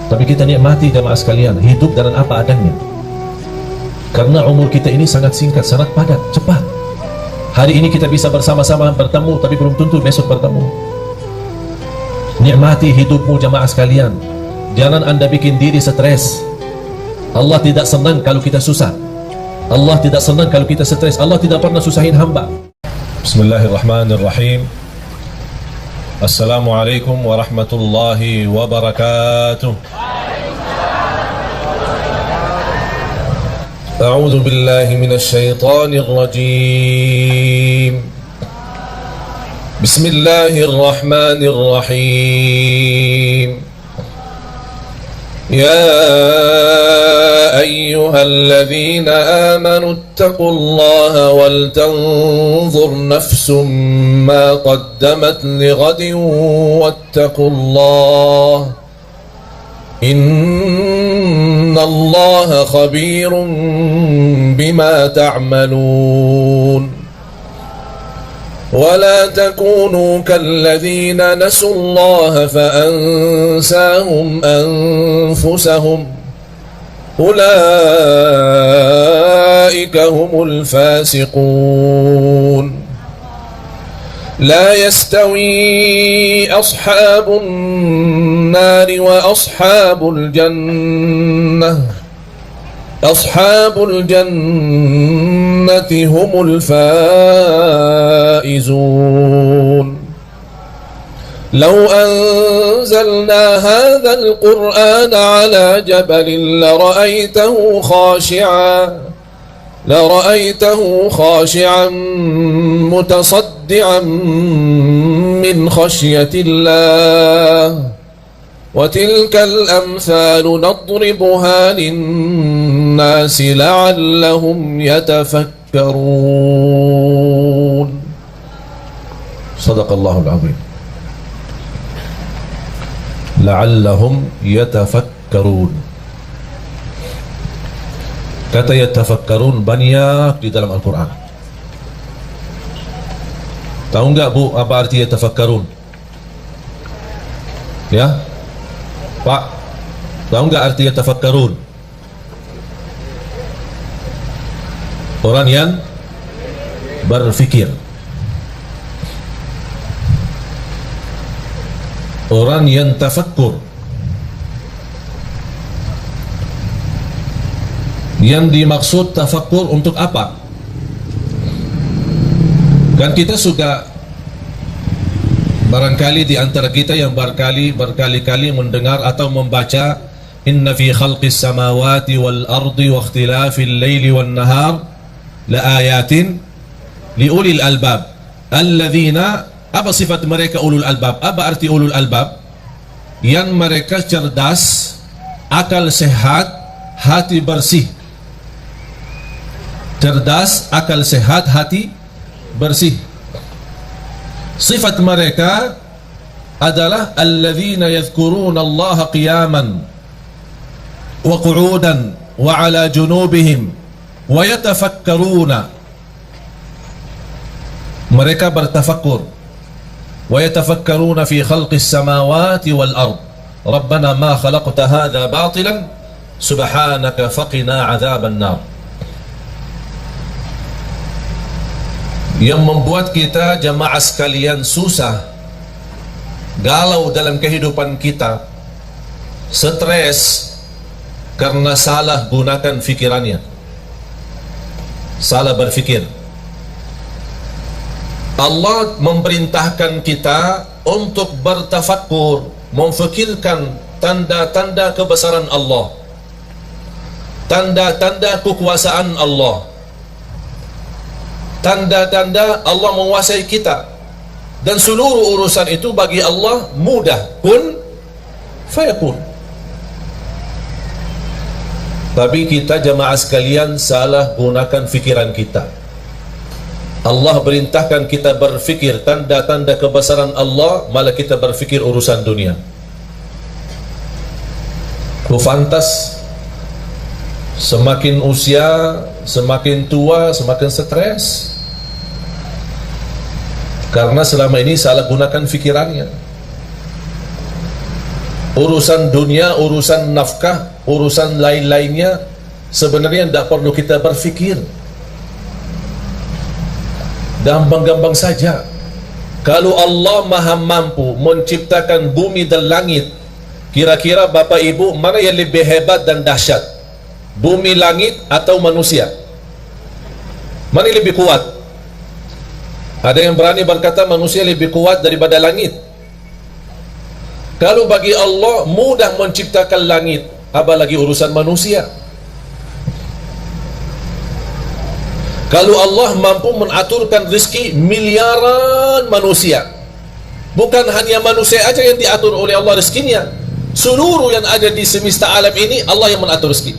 Tapi kita nikmati jamaah sekalian, hidup dengan apa adanya. Karena umur kita ini sangat singkat, sangat padat, cepat. Hari ini kita bisa bersama-sama bertemu, tapi belum tentu besok bertemu. Nikmati hidupmu jamaah sekalian. Jangan anda bikin diri stres. Allah tidak senang kalau kita susah. Allah tidak senang kalau kita stres. Allah tidak pernah susahin hamba. Bismillahirrahmanirrahim. Assalamualaikum warahmatullahi wabarakatuh. A'udzu billahi minasy syaithanir rajim. Bismillahirrahmanirrahim. Ya ayyuhalladzina amanu ittaqullaha wal tanzur nafsum ma qaddamat lighadin wattaqullaha innallaha khabirun bima ta'malun. ولا تكونوا كالذين نسوا الله فأنساهم أنفسهم أولئك هم الفاسقون. لا يستوي أصحاب النار وأصحاب الجنة أصحاب الجنة هم الفائزون. لو أنزلنا هذا القرآن على جبل لرأيته خاشعا متصدعا من خشية الله. وتلك الأمثال نضربها للناس لعلهم يتفكرون. صدق الله العظيم. لعلهم يتفكرون. Kata yatafakkarun banyak di dalam Al-Quran. Tahu enggak Bu apa arti yatafakkarun? Ya? Pak, tahu enggak arti yatafakkarun? Orang yang berfikir. Orang yang tafakkur. Yang dimaksud tafakkur untuk apa? Kan kita suka, barangkali di antara kita yang berkali-kali mendengar atau membaca inna fi khalqis samawati wal ardi wa ikhtilafil laili wan nahar la ayatin li ulil albab alladzina. Apa sifat mereka ulul albab? Apa arti ulul albab? Yang mereka cerdas, akal sehat, hati bersih. Cerdas, akal sehat, hati bersih. Sifat mereka adalah alladzina yadhkuruna Allah qiyaman wa qu'udan wa ala junubihim wa yatafakkaruna. Mereka bertafakkur. Wa yatafakkaruna fi khalqis samawati wal ard. Rabbana ma khalaqta hadza batilan subhanaka faqina adzaban nar. Yang membuat kita jamaah sekalian susah, galau dalam kehidupan kita, stres, karena salah gunakan fikirannya, salah berfikir. Allah memerintahkan kita untuk bertafakkur, memfikirkan tanda-tanda kebesaran Allah, tanda-tanda kekuasaan Allah, tanda-tanda Allah menguasai kita, dan seluruh urusan itu bagi Allah mudah, kun fayakun. Tapi kita jamaah sekalian salah gunakan fikiran kita. Allah perintahkan kita berfikir tanda-tanda kebesaran Allah, malah kita berfikir urusan dunia. Pantas semakin usia, semakin tua, semakin stres. Karena selama ini salah gunakan fikirannya. urusan dunia, urusan nafkah, urusan lain-lainnya sebenarnya tidak perlu kita berfikir. Gampang-gampang saja. Kalau Allah maha mampu menciptakan bumi dan langit, kira-kira Bapak Ibu mana yang lebih hebat dan dahsyat? Bumi, langit atau manusia? Mana yang lebih kuat? Ada yang berani berkata manusia lebih kuat daripada langit. Kalau bagi Allah mudah menciptakan langit, apalagi urusan manusia. Kalau Allah mampu mengaturkan rezeki miliaran manusia, bukan hanya manusia aja yang diatur oleh Allah rezekinya, seluruh yang ada di semesta alam ini Allah yang mengatur rezeki.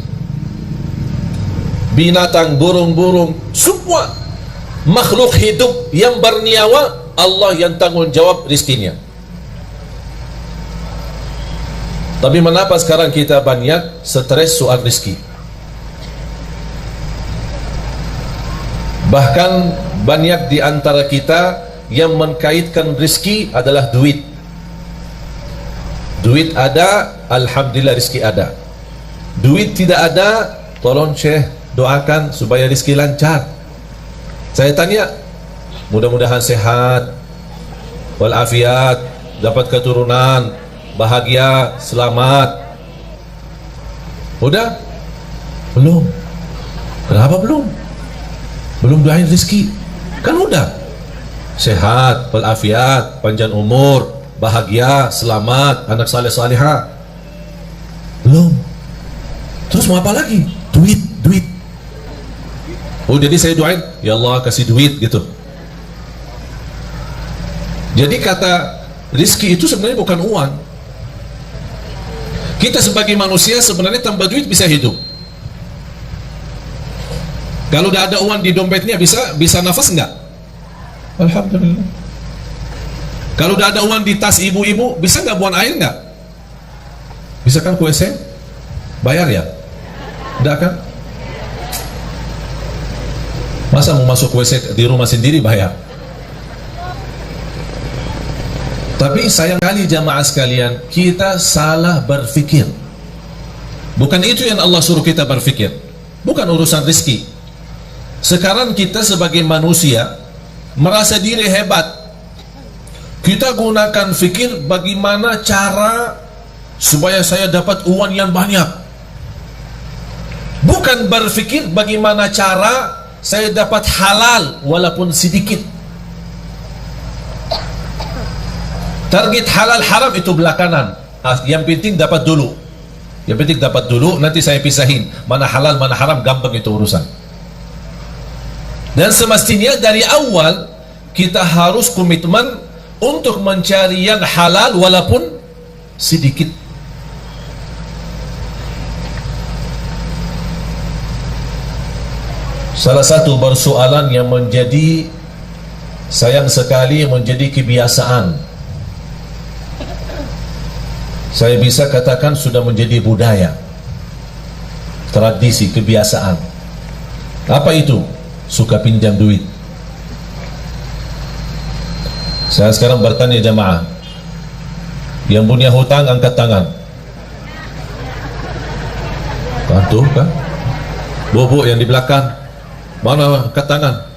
Binatang, burung-burung, semua makhluk hidup yang bernyawa, Allah yang tanggung jawab rezekinya. Tapi mengapa sekarang kita banyak stres soal rezeki? Bahkan banyak di antara kita yang mengkaitkan rezeki adalah duit. Duit ada, alhamdulillah rezeki ada. Duit tidak ada, tolong Syekh doakan supaya rezeki lancar. Saya tanya, mudah-mudahan sehat walafiat, dapat keturunan, bahagia, selamat. Udah? Belum. Kenapa belum? Belum doain rezeki. Kan udah. Sehat, walafiat, panjang umur, bahagia, selamat, anak saleh salihah. Belum. Terus mau apa lagi? Duit, duit. Oh, jadi saya doain, ya Allah kasih duit gitu. Jadi kata rezeki itu sebenarnya bukan uang. Kita sebagai manusia sebenarnya tanpa duit bisa hidup. Kalau tidak ada uang di dompetnya bisa nafas enggak? Alhamdulillah. Kalau tidak ada uang di tas ibu-ibu, bisa enggak buang air enggak? Bisa kan ke WC? Bayar ya? Tidak kan? Masa mau masuk WC di rumah sendiri bayar? Tapi sayang kali jamaah sekalian, kita salah berfikir. Bukan itu yang Allah suruh kita berfikir. Bukan urusan rezeki. Sekarang kita sebagai manusia merasa diri hebat. Kita gunakan fikir bagaimana cara supaya saya dapat uang yang banyak. Bukan berfikir bagaimana cara saya dapat halal walaupun sedikit. Target halal haram itu belakangan. Yang penting dapat dulu. Yang penting dapat dulu, nanti saya pisahin mana halal mana haram, gampang itu urusan. Dan semestinya dari awal kita harus komitmen untuk mencari yang halal walaupun sedikit. Salah satu persoalan yang menjadi sayang sekali menjadi kebiasaan, saya bisa katakan sudah menjadi budaya, tradisi, kebiasaan. Apa itu? Suka pinjam duit. Saya sekarang bertanya jamaah, yang punya hutang angkat tangan. Tuh kan, bobo yang di belakang, mana angkat tangan?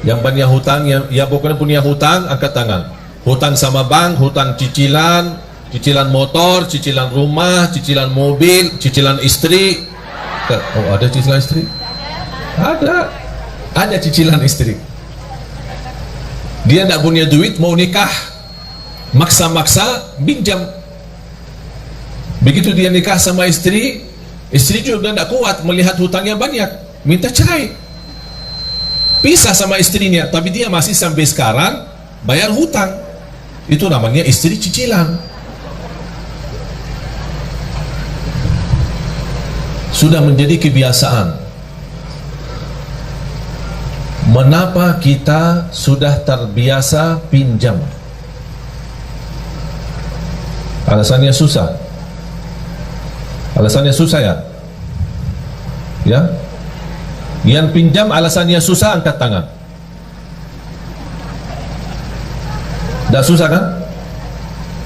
Yang punya hutang, yang bukan punya hutang angkat tangan. Hutang sama bank, hutang cicilan, cicilan motor, cicilan rumah, cicilan mobil, cicilan istri. Oh, ada cicilan istri? Ada cicilan istri. Dia tidak punya duit, mau nikah, maksa-maksa pinjam. Begitu dia nikah sama istri, istri juga tidak kuat melihat hutangnya banyak, minta cerai, pisah sama istrinya. Tapi dia masih sampai sekarang bayar hutang. Itu namanya istri cicilan. Sudah menjadi kebiasaan. Mengapa kita sudah terbiasa pinjam? Alasannya susah. Alasannya susah ya? Ya? Yang pinjam alasannya susah angkat tangan. Tidak susah kan?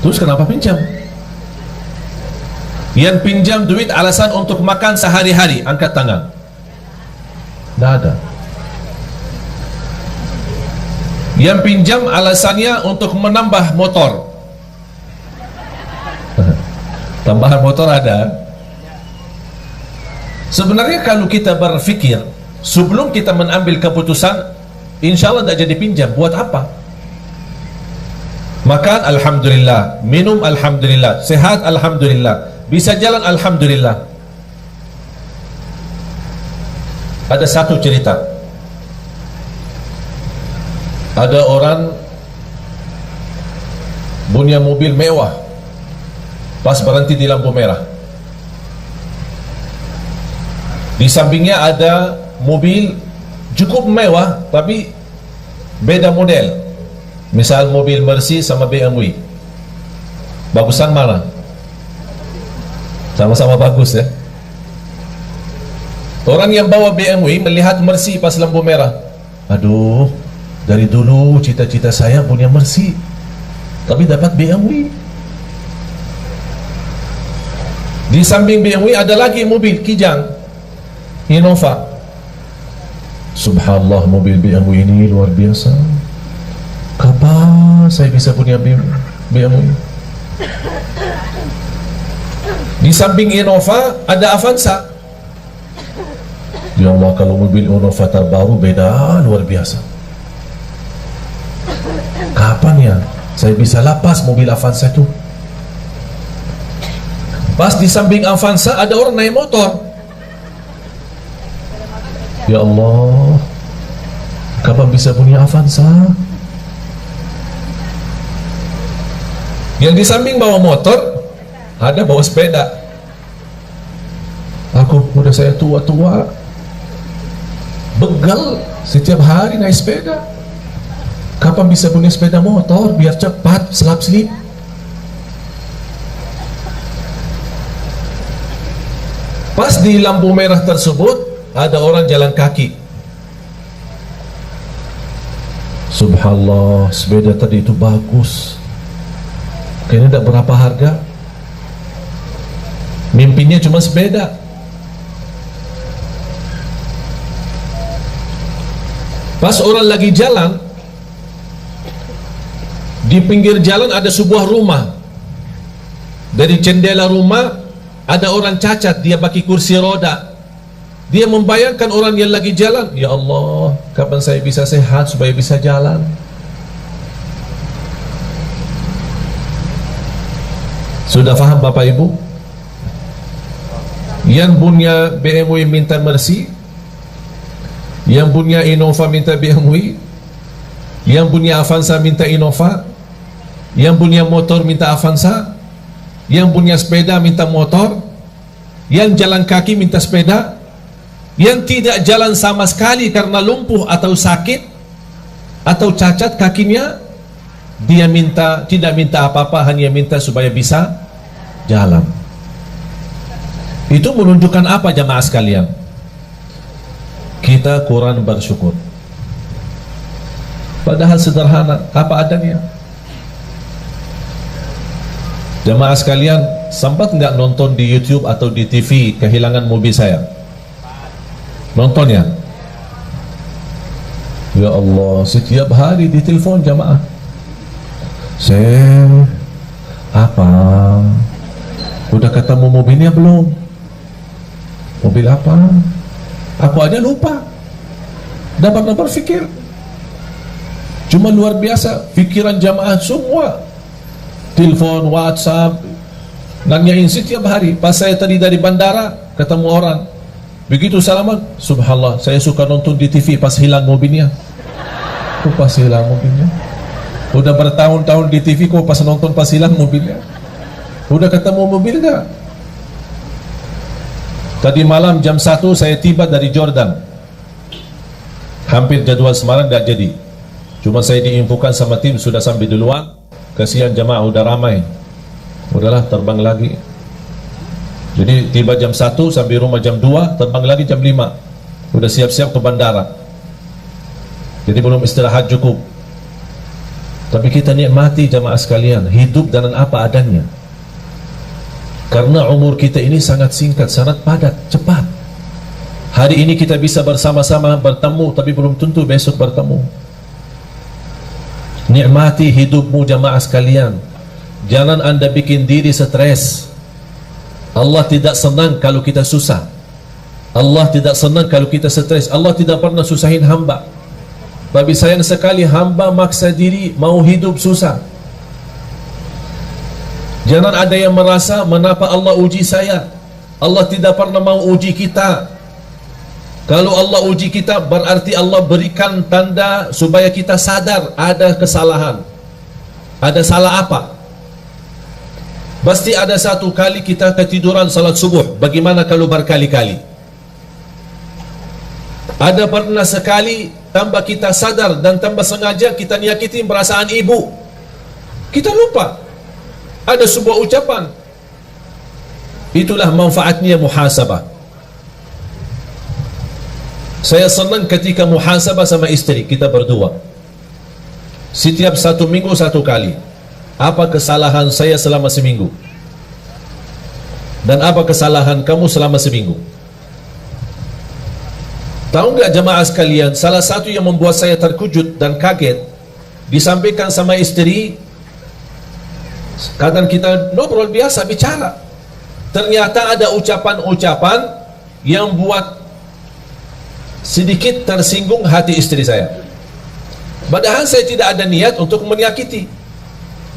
Terus kenapa pinjam? Yang pinjam duit alasan untuk makan sehari-hari, angkat tangan. Tidak ada. Yang pinjam alasannya untuk menambah motor. Tambahan motor ada. Sebenarnya kalau kita berfikir sebelum kita mengambil keputusan, insya Allah tidak jadi pinjam. Buat apa? Makan alhamdulillah, minum alhamdulillah, sehat alhamdulillah, bisa jalan alhamdulillah. Ada satu cerita, ada orang punya mobil mewah, pas berhenti di lampu merah, di sampingnya ada mobil cukup mewah tapi beda model. Misal mobil Mercy sama BMW, bagusan mana? Sama-sama bagus ya. Orang yang bawa BMW melihat Mercy pas lampu merah, aduh, dari dulu cita-cita saya punya Mercy, tapi dapat BMW. Di samping BMW ada lagi mobil kijang, Innova. Subhanallah, mobil BMW ini luar biasa. Kapan saya bisa punya BMW? Di samping Innova ada Avanza. Ya Allah, kalau mobil Innova terbaru beda, luar biasa. Kapan ya saya bisa lepas mobil Avanza itu? Pas di samping Avanza ada orang naik motor. Ya Allah, kapan bisa punya Avanza? Yang di samping bawa motor, ada bawa sepeda. Aku udah, saya tua-tua, begal setiap hari naik sepeda. Kapan bisa punya sepeda motor biar cepat selap-selip? Pas di lampu merah tersebut ada orang jalan kaki. Subhanallah, sepeda tadi itu bagus, kayaknya tidak berapa harga. Mimpinya cuma sepeda. Pas orang lagi jalan, di pinggir jalan ada sebuah rumah. Dari jendela rumah ada orang cacat, dia pakai kursi roda. Dia membayangkan orang yang lagi jalan, ya Allah, kapan saya bisa sehat supaya bisa jalan? Sudah faham Bapak Ibu? Yang punya BMW minta Mercy, yang punya Innova minta BMW, yang punya Avanza minta Innova, yang punya motor minta Avanza, yang punya sepeda minta motor, yang jalan kaki minta sepeda, yang tidak jalan sama sekali karena lumpuh atau sakit atau cacat kakinya, dia minta, tidak minta apa-apa, hanya minta supaya bisa jalan. Itu menunjukkan apa jamaah sekalian? Kita kurang bersyukur. Padahal sederhana, apa adanya. Jamaah sekalian, sempat nggak nonton di YouTube atau di TV kehilangan mobil saya? Nonton ya? Ya Allah, setiap hari ditelepon jamaah. Apa? Udah ketemu mobilnya belum? Mobil apa? Aku aja lupa. Dapat berpikir. Cuma luar biasa, pikiran jamaah semua. Telepon, WhatsApp, nanyain setiap hari. Pas saya tadi dari bandara, ketemu orang. Begitu salaman, subhanallah, saya suka nonton di TV pas hilang mobilnya. Kok pas hilang mobilnya? Udah bertahun-tahun di TV, kok pas nonton pas hilang mobilnya? Udah ketemu mobil gak? Tadi malam jam 1 saya tiba dari Jordan. Hampir jadwal Semarang gak jadi. Cuma saya diinfokan sama tim sudah sampai duluan. Kasihan jamaah udah ramai. Udahlah terbang lagi. Jadi tiba jam 1 sampai rumah jam 2, terbang lagi jam 5. Udah siap-siap ke bandara. Jadi belum istirahat cukup. Tapi kita nikmati jamaah sekalian, hidup dengan apa adanya. Karena umur kita ini sangat singkat, sangat padat, cepat. Hari ini kita bisa bersama-sama bertemu, tapi belum tentu besok bertemu. Nikmati hidupmu jamaah sekalian. Jangan anda bikin diri stres. Allah tidak senang kalau kita susah. Allah tidak senang kalau kita stres. Allah tidak pernah susahin hamba. Tapi sayang sekali hamba maksa diri mau hidup susah. Jangan ada yang merasa, kenapa Allah uji saya? Allah tidak pernah mau uji kita. Kalau Allah uji kita, berarti Allah berikan tanda supaya kita sadar ada kesalahan. Ada salah apa? Pasti ada satu kali kita ketiduran salat subuh. Bagaimana kalau berkali-kali? Ada pernah sekali tambah kita sadar dan tambah sengaja kita nyakitin perasaan ibu. Kita lupa. Ada sebuah ucapan. Itulah manfaatnya muhasabah. Saya senang ketika muhasabah sama istri kita berdua. Setiap 1 minggu 1 kali. Apa kesalahan saya selama seminggu? Dan apa kesalahan kamu selama seminggu? Tahu nggak jemaah sekalian, salah satu yang membuat saya terkejut dan kaget, disampaikan sama istri, kadang kita ngobrol biasa bicara, ternyata ada ucapan-ucapan yang buat sedikit tersinggung hati istri saya. Padahal saya tidak ada niat untuk menyakiti.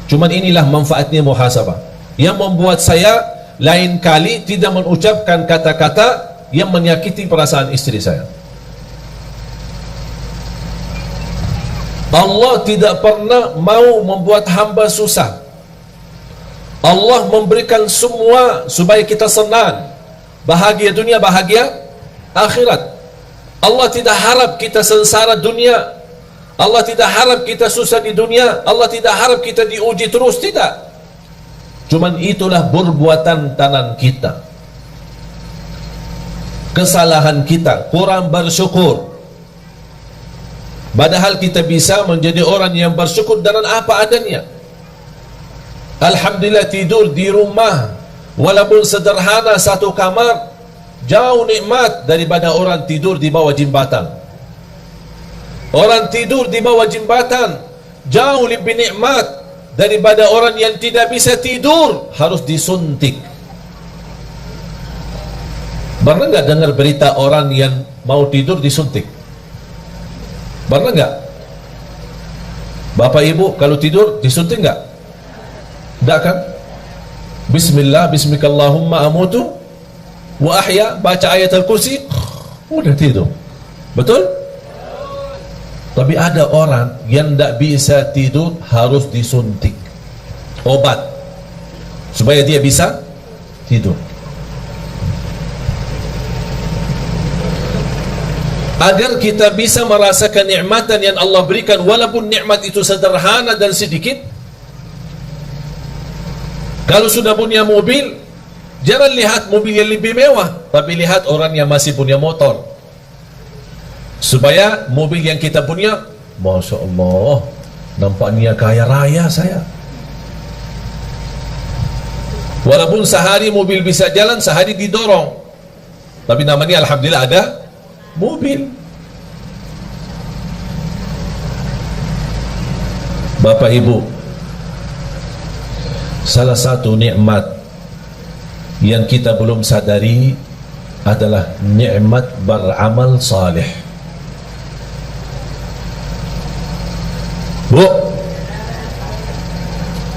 Cuman inilah manfaatnya muhasabah, yang membuat saya lain kali tidak mengucapkan kata-kata yang menyakiti perasaan istri saya. Allah tidak pernah mau membuat hamba susah. Allah memberikan semua supaya kita senang, bahagia dunia, bahagia akhirat. Allah tidak harap kita sengsara dunia. Allah tidak harap kita susah di dunia. Allah tidak harap kita diuji terus, tidak. Cuman itulah perbuatan tangan kita, kesalahan kita, kurang bersyukur. Padahal kita bisa menjadi orang yang bersyukur dengan apa adanya. Alhamdulillah tidur di rumah, walaupun sederhana, 1 kamar, jauh nikmat daripada orang tidur di bawah jembatan. Orang tidur di bawah jembatan jauh lebih nikmat daripada orang yang tidak bisa tidur, harus disuntik. Pernah nggak dengar berita orang yang mau tidur disuntik? Pernah nggak? Bapak ibu kalau tidur disuntik nggak? Nggak kan? Bismillah, bismikallahumma amutu wa ahya, baca ayat al-kursi, udah tidur. Betul? Tapi ada orang yang tidak bisa tidur, harus disuntik obat supaya dia bisa tidur. Agar kita bisa merasakan nikmatan yang Allah berikan, walaupun nikmat itu sederhana dan sedikit. Kalau sudah punya mobil, jangan lihat mobil yang lebih mewah, tapi lihat orang yang masih punya motor, supaya mobil yang kita punya, Masya Allah, nampaknya kaya raya saya. Walaupun sehari mobil bisa jalan, sehari didorong, tapi namanya alhamdulillah ada mobil. Bapak ibu, salah satu nikmat yang kita belum sadari adalah nikmat beramal saleh. Bu,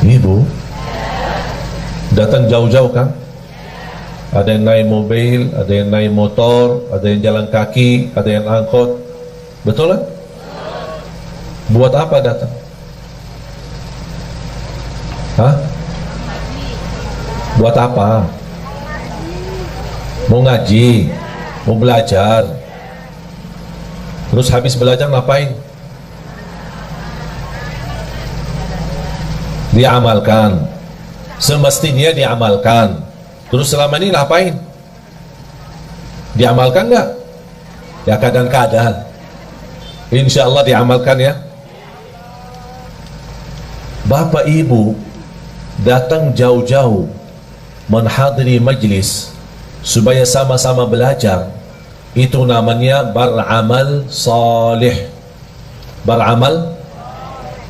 ibu datang jauh-jauh kan? Ada yang naik mobil, ada yang naik motor, ada yang jalan kaki, ada yang angkot. Betul kan? Buat apa datang? Hah? Buat apa? Mau ngaji, mau belajar. Terus habis belajar ngapain? Diamalkan. Semestinya diamalkan. Terus selama ini ngapain? Diamalkan nggak? Ya kadang-kadang. Insya Allah diamalkan ya. Bapak ibu datang jauh-jauh menghadiri majlis supaya sama-sama belajar, itu namanya beramal salih. Beramal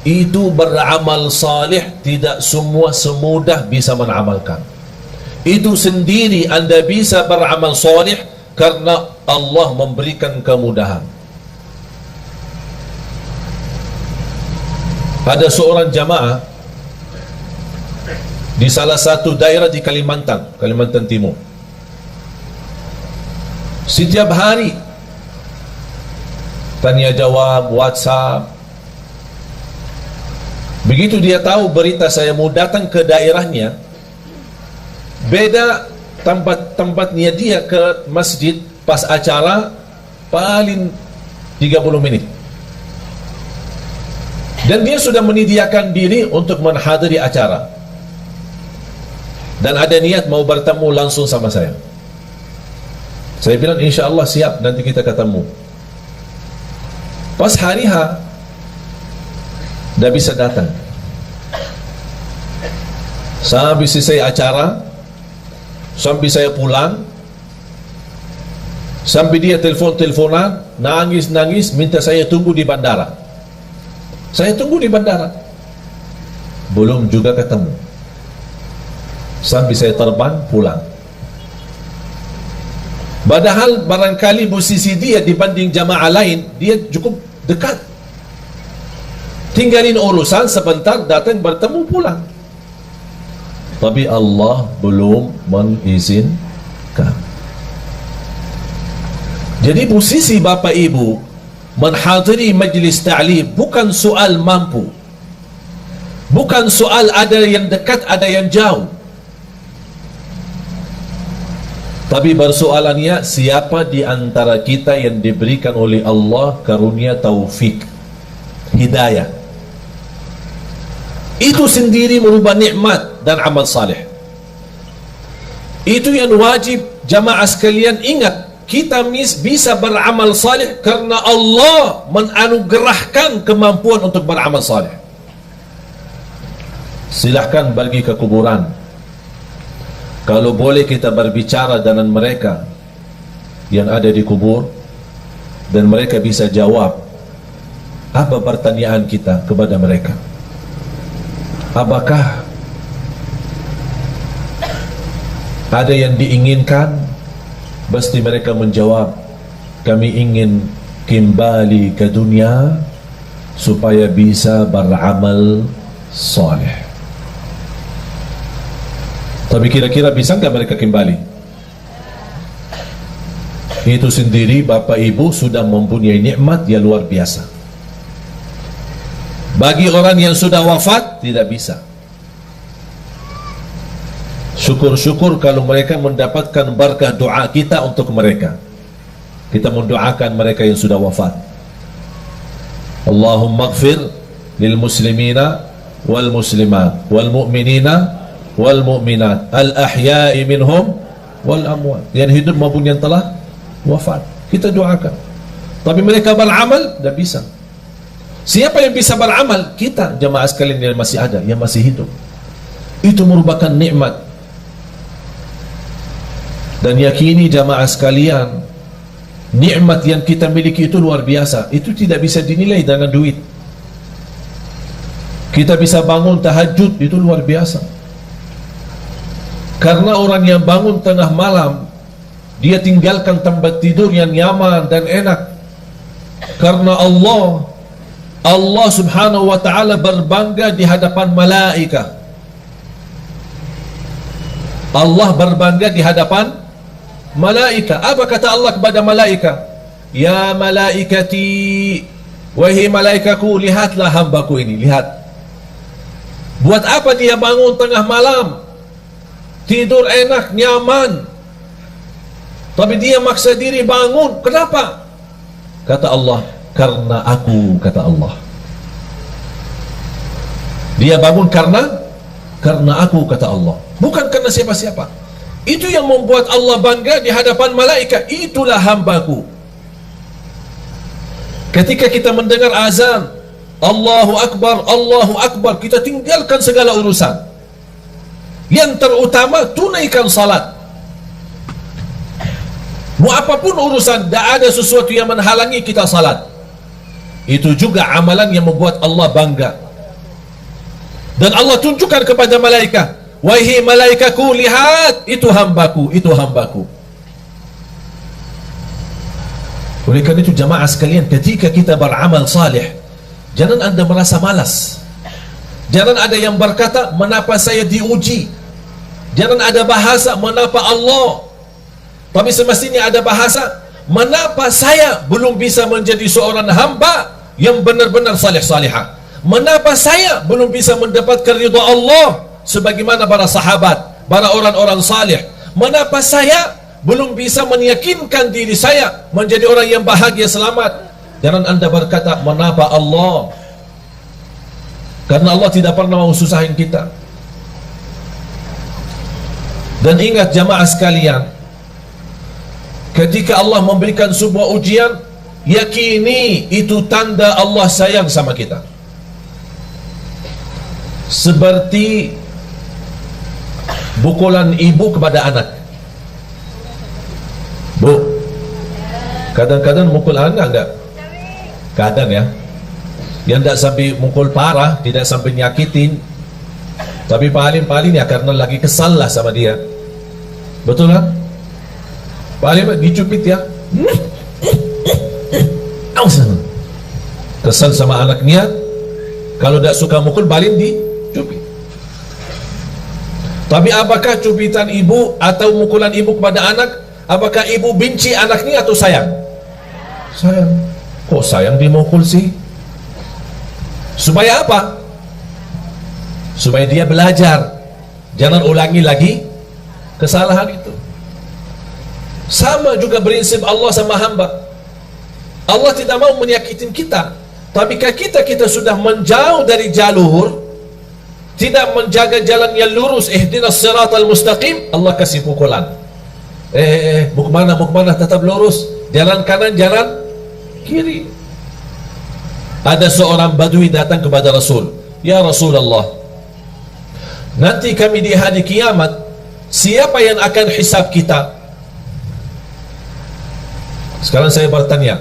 itu beramal salih, tidak semua semudah bisa mengamalkan. Itu sendiri anda bisa beramal salih karena Allah memberikan kemudahan. Ada seorang jamaah di salah satu daerah di Kalimantan Timur. Setiap hari tanya jawab, WhatsApp. Begitu dia tahu berita saya mau datang ke daerahnya, beda tempatnya dia ke masjid pas acara paling 30 menit. Dan dia sudah menyediakan diri untuk menghadiri acara dan ada niat mau bertemu langsung sama saya. Saya bilang insya Allah siap, nanti kita ketemu. Pas hari H dah bisa datang. Sampai selesai acara, sampai saya pulang, sampai dia teleponan, nangis, minta saya tunggu di bandara. Saya tunggu di bandara, belum juga ketemu. Sampai saya terbang pulang. Padahal barangkali posisi dia dibanding jamaah lain, dia cukup dekat. Tinggalin urusan sebentar, datang bertemu pulang. Tapi Allah belum mengizinkan. Jadi posisi Bapak Ibu menghadiri majlis ta'lim bukan soal mampu, bukan soal ada yang dekat ada yang jauh, tapi persoalannya siapa di antara kita yang diberikan oleh Allah karunia taufik, hidayah. Itu sendiri merubah nikmat dan amal saleh. Itu yang wajib jamaah sekalian ingat. Kita bisa beramal saleh karena Allah menanugerahkan kemampuan untuk beramal saleh. Silahkan pergi ke kuburan. Kalau boleh kita berbicara dengan mereka yang ada di kubur, dan mereka bisa jawab apa pertanyaan kita kepada mereka. Apakah ada yang diinginkan? Pasti mereka menjawab, kami ingin kembali ke dunia supaya bisa beramal saleh. Tapi kira-kira bisa nggak mereka kembali? Itu sendiri Bapak Ibu sudah mempunyai nikmat yang luar biasa. Bagi orang yang sudah wafat tidak bisa. Syukur-syukur kalau mereka mendapatkan berkah doa kita untuk mereka. Kita mendoakan mereka yang sudah wafat. Allahumma ighfir lil muslimina wal muslimat wal mu'minina wal mu'minat al ahya'i minhum wal amwat. Yang hidup maupun yang telah wafat, kita doakan. Tapi mereka beramal tidak bisa. Siapa yang bisa beramal? Kita jamaah sekalian yang masih ada, yang masih hidup. Itu merupakan nikmat. Dan yakini jamaah sekalian, nikmat yang kita miliki itu luar biasa. Itu tidak bisa dinilai dengan duit. Kita bisa bangun tahajud, itu luar biasa. Karena orang yang bangun tengah malam, dia tinggalkan tempat tidur yang nyaman dan enak. Karena Allah subhanahu wa ta'ala berbangga di hadapan malaikat. Allah berbangga di hadapan malaikat. Apa kata Allah kepada malaikat? Ya malaikati, wahai malaikaku, lihatlah hambaku ini, lihat. Buat apa dia bangun tengah malam, tidur enak, nyaman, tapi dia maksa diri bangun? Kenapa? Kata Allah, karena aku, kata Allah. Dia bangun karena aku, kata Allah, bukan karena siapa-siapa. Itu yang membuat Allah bangga di hadapan malaikat. Itulah hambaku. Ketika kita mendengar azan, Allahu Akbar, Allahu Akbar, kita tinggalkan segala urusan. Yang terutama, tunaikan salat. Mau apapun urusan, tak ada sesuatu yang menghalangi kita salat. Itu juga amalan yang membuat Allah bangga. Dan Allah tunjukkan kepada malaikat, wahai malaikatku, lihat, itu hambaku, itu hambaku. Oleh kerana itu jamaah sekalian, ketika kita beramal salih, jangan anda merasa malas. Jangan ada yang berkata, mengapa saya diuji? Jangan ada bahasa, mengapa Allah? Tapi semestinya ada bahasa, mengapa saya belum bisa menjadi seorang hamba yang benar-benar salih-salihah? Mengapa saya belum bisa mendapatkan ridha Allah sebagaimana para sahabat, para orang-orang salih? Mengapa saya belum bisa meyakinkan diri saya menjadi orang yang bahagia selamat? Jangan anda berkata, mengapa Allah? Karena Allah tidak pernah mau susahin kita. Dan ingat jamaah sekalian, ketika Allah memberikan sebuah ujian, yakini itu tanda Allah sayang sama kita. Seperti pukulan ibu kepada anak. Bu, kadang-kadang mukul anak enggak? Kadang ya. Yang tidak sampai mukul parah, tidak sampai nyakitin, tapi paling-paling ya karena lagi kesal lah sama dia. Betul kan? Paling dicubit ya, kesal sama anaknya. Kalau tidak suka mukul, paling dicubit. Tapi apakah cubitan ibu atau mukulan ibu kepada anak, apakah ibu benci anaknya atau sayang? Sayang. Kok sayang dimukul sih? Supaya apa? Supaya dia belajar, jangan ulangi lagi kesalahan itu. Sama juga prinsip Allah sama hamba. Allah tidak mau menyakitin kita, tapi kalau kita sudah menjauh dari jalur, tidak menjaga jalan yang lurus, ihdinas siratal mustaqim, Allah kasih pukulan. Mau kemana, tetap lurus, jalan kanan, jalan kiri. Ada seorang badui datang kepada Rasul, ya Rasulullah, nanti kami di hari kiamat, siapa yang akan hisab kita? Sekarang saya bertanya,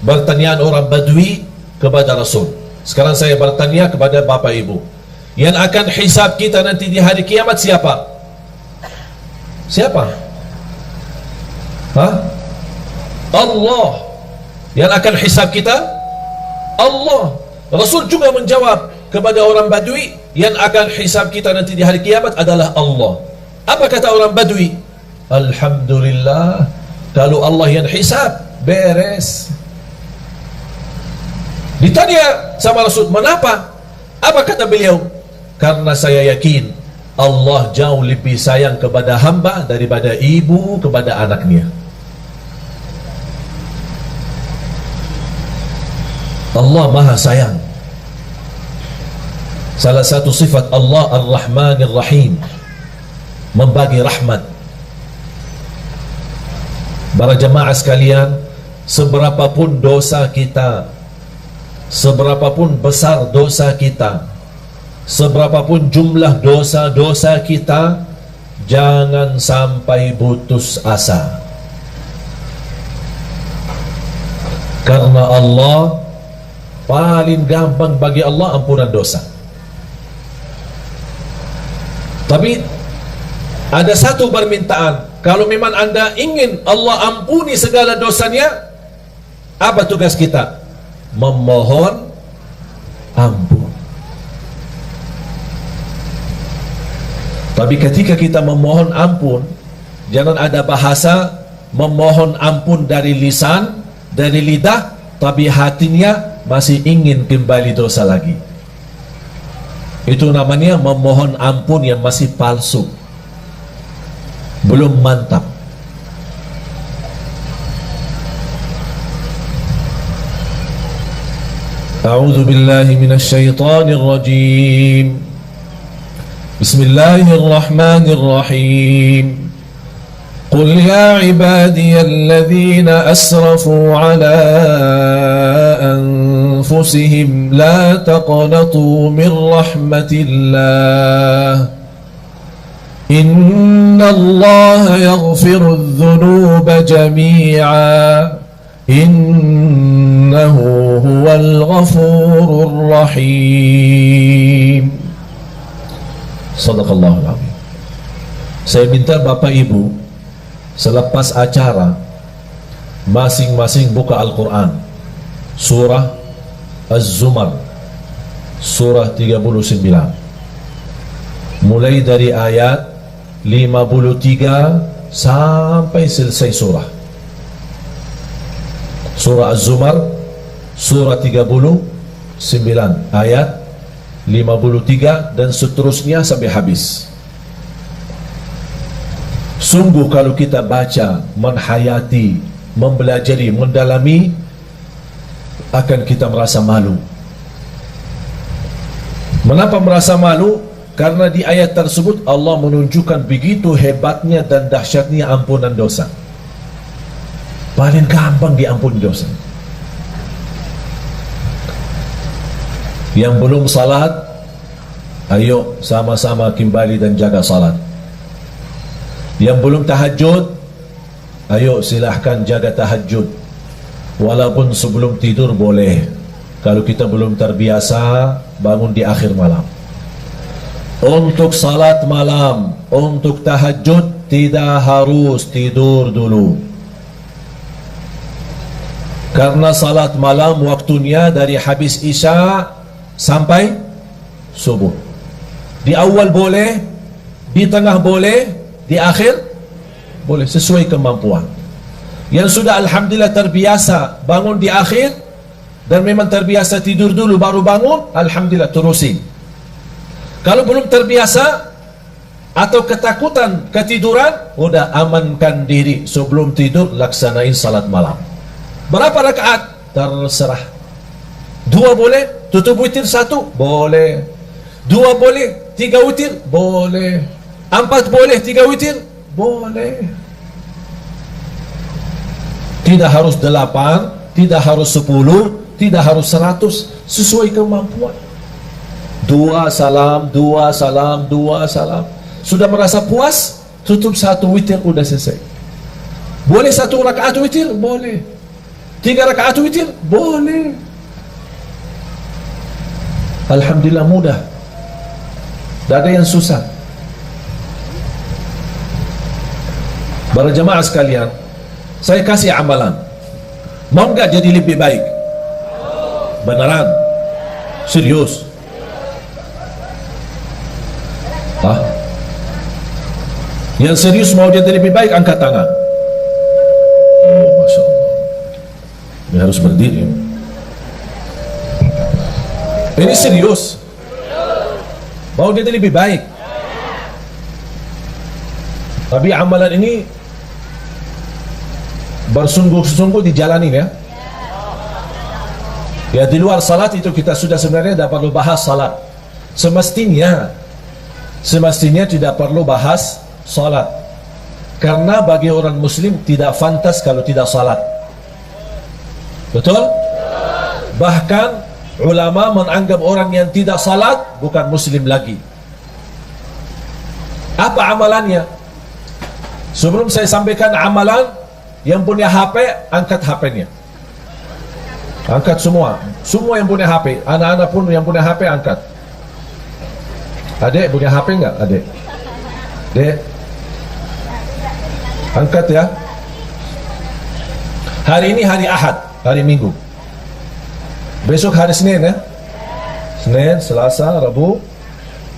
pertanyaan orang badui kepada Rasul. Sekarang saya bertanya kepada bapak ibu, yang akan hisab kita nanti di hari kiamat siapa? Siapa? Hah? Allah. Yang akan hisab kita Allah. Rasul juga menjawab kepada orang badui, yang akan hisab kita nanti di hari kiamat adalah Allah. Apa kata orang badui? Alhamdulillah, kalau Allah yang hisab, beres. Ditanya sama Rasul, mengapa? Apa kata beliau? Karena saya yakin Allah jauh lebih sayang kepada hamba daripada ibu kepada anaknya. Allah maha sayang. Salah satu sifat Allah Ar-Rahman Ar-Rahim, membagi rahmat. Para jemaah sekalian, seberapapun dosa kita, seberapapun besar dosa kita, seberapapun jumlah dosa-dosa kita, jangan sampai putus asa. Karena Allah paling gampang bagi Allah ampunan dosa. Tapi ada satu permintaan, kalau memang anda ingin Allah ampuni segala dosanya, apa tugas kita? Memohon ampun. Tapi ketika kita memohon ampun, jangan ada bahasa memohon ampun dari lisan, dari lidah, tapi hatinya masih ingin kembali dosa lagi. Itu namanya memohon ampun yang masih palsu, belum mantap. A'udzu billahi minasy syaithanir rajim. Bismillahirrahmanirrahim. Qul ya ibadiyalladzina asrafu ala anfusihim la taqnatu min rahmatillah Inna Allah yaghfiru dhunuba jami'a innahu huwal ghafurur rahim. Sadaqallahul azim. Saya minta Bapak Ibu selepas acara masing-masing buka Al-Quran, surah Az-Zumar, surah 39, mulai dari ayat 53 sampai selesai surah. Surah Az-Zumar, surah 39 ayat 53 dan seterusnya sampai habis. Sungguh kalau kita baca, menhayati, mempelajari, mendalami, akan kita merasa malu. Mengapa merasa malu? Karena di ayat tersebut Allah menunjukkan begitu hebatnya dan dahsyatnya ampunan dosa. Paling gampang diampuni dosa. Yang belum salat, ayo sama-sama kembali dan jaga salat. Yang belum tahajud, ayo silahkan jaga tahajud. Walaupun sebelum tidur boleh. Kalau kita belum terbiasa, bangun di akhir malam. Untuk salat malam, untuk tahajud tidak harus tidur dulu. Karena salat malam waktunya dari habis Isya sampai subuh. Di awal boleh, di tengah boleh, di akhir boleh, sesuai kemampuan. Yang sudah alhamdulillah terbiasa bangun di akhir dan memang terbiasa tidur dulu baru bangun, alhamdulillah terusin. Kalau belum terbiasa atau ketakutan ketiduran, udah amankan diri sebelum tidur, laksanain salat malam. Berapa rakaat? Terserah. 2 boleh, tutup witir 1 boleh. 2 boleh, 3 witir boleh. 4 boleh, 3 witir boleh. Tidak harus 8, tidak harus 10, tidak harus 100, sesuai kemampuan. 2 salam, 2 salam, 2 salam. Sudah merasa puas, tutup 1 witir, udah selesai. Boleh 1 rakaat witir? Boleh. 3 rakaat witir? Boleh. Alhamdulillah mudah. Tidak ada yang susah. Para jemaah sekalian, saya kasih amalan. Mau nggak jadi lebih baik? Beneran? Serius? Hah? Yang serius mau jadi lebih baik, angkat tangan. Oh, Masya Allah. Ini harus berdiri. Ini serius. Mau jadi lebih baik. Tapi amalan ini bersungguh-sungguh dijalani ya. Ya, di luar salat itu kita sudah sebenarnya tidak perlu bahas salat. Semestinya tidak perlu bahas salat. Karena bagi orang muslim tidak fantas kalau tidak salat. Betul? Bahkan ulama menganggap orang yang tidak salat bukan muslim lagi. Apa amalannya? Sebelum saya sampaikan amalan, yang punya HP, angkat HP-nya. Angkat semua. Semua yang punya HP. Anak-anak pun yang punya HP, angkat. Adik, punya HP enggak? Adik? Dek? Angkat ya. Hari ini hari Ahad, hari Minggu. Besok hari Senin ya. Senin, Selasa, Rabu,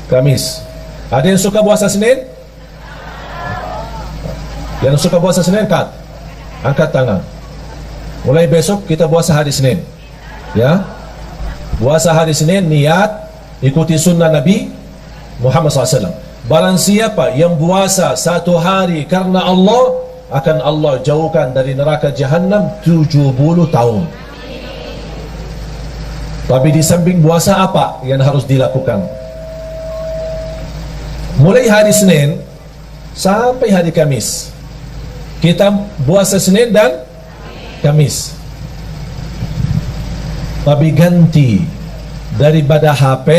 Kamis. Ada yang suka puasa Senin? Yang suka puasa Senin, angkat tangan. Mulai besok kita puasa hari Senin. Ya. Puasa hari Senin, niat ikuti sunnah Nabi Muhammad SAW. Barang siapa yang puasa 1 hari karena Allah, akan Allah jauhkan dari neraka Jahannam 70 tahun. Tapi di samping puasa apa yang harus dilakukan? Mulai hari Senin sampai hari Kamis, kita puasa Senin dan Kamis. Tapi ganti daripada HP,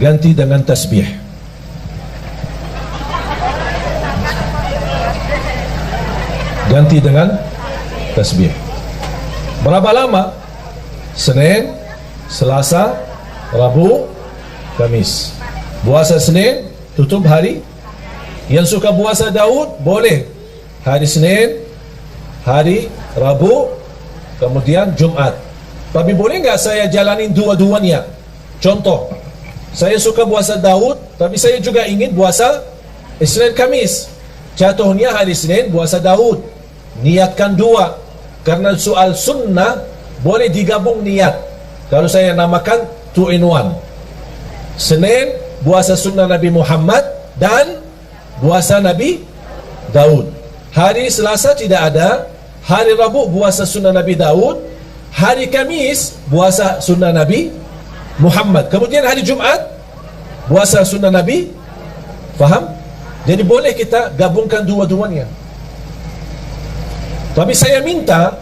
ganti dengan tasbih. Ganti dengan tasbih. Berapa lama? Senin, Selasa, Rabu, Kamis. Puasa Senin, tutup hari. Yang suka puasa Daud, boleh hari Senin, hari Rabu, kemudian Jumat. Tapi boleh nggak saya jalanin dua-duanya? Contoh, saya suka puasa Daud, tapi saya juga ingin puasa Senin Kamis. Jatuhnya hari Senin puasa Daud. Niatkan dua. Karena soal sunnah boleh digabung niat. Kalau saya namakan 2 in 1. Senin puasa sunnah Nabi Muhammad dan puasa Nabi Daud. Hari Selasa tidak ada. Hari Rabu puasa sunnah Nabi Daud. Hari Kamis puasa sunnah Nabi Muhammad. Kemudian hari Jumat puasa sunnah Nabi. Faham? Jadi boleh kita gabungkan dua-duanya. Tapi saya tidak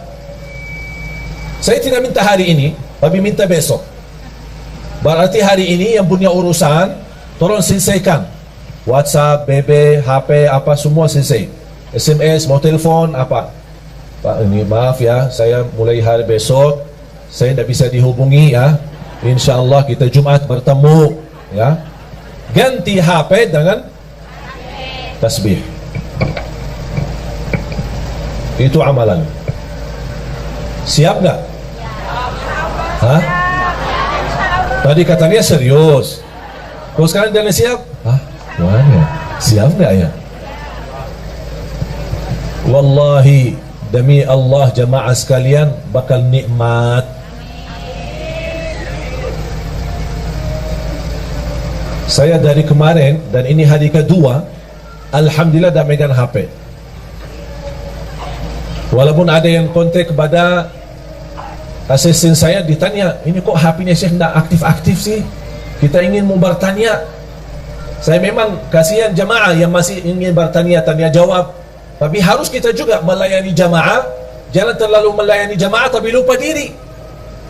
minta hari ini, tapi minta besok. Berarti hari ini yang punya urusan, tolong selesaikan. WhatsApp, BB, HP, apa semua selesai. SMS, mau telepon, apa. Pak, ini maaf ya, saya mulai hari besok, saya tidak bisa dihubungi ya. Insya Allah kita Jumat bertemu ya. Ganti HP dengan tasbih. Itu amalan. Siap nggak? Hah? Tadi katanya serius. Kok sekarang dia siap? Hah? Mana? Siap nggak ya? Wallahi, demi Allah jamaah sekalian, bakal nikmat. Saya dari kemarin dan ini hari kedua, alhamdulillah dah megang HP. Walaupun ada yang kontak kepada asisten saya, ditanya, ini kok HP-nya Syekh tidak aktif-aktif sih? Kita ingin mau bertanya. Saya memang kasihan jamaah yang masih ingin bertanya, tanya jawab. Tapi harus kita juga melayani jamaah. Jangan terlalu melayani jamaah tapi lupa diri.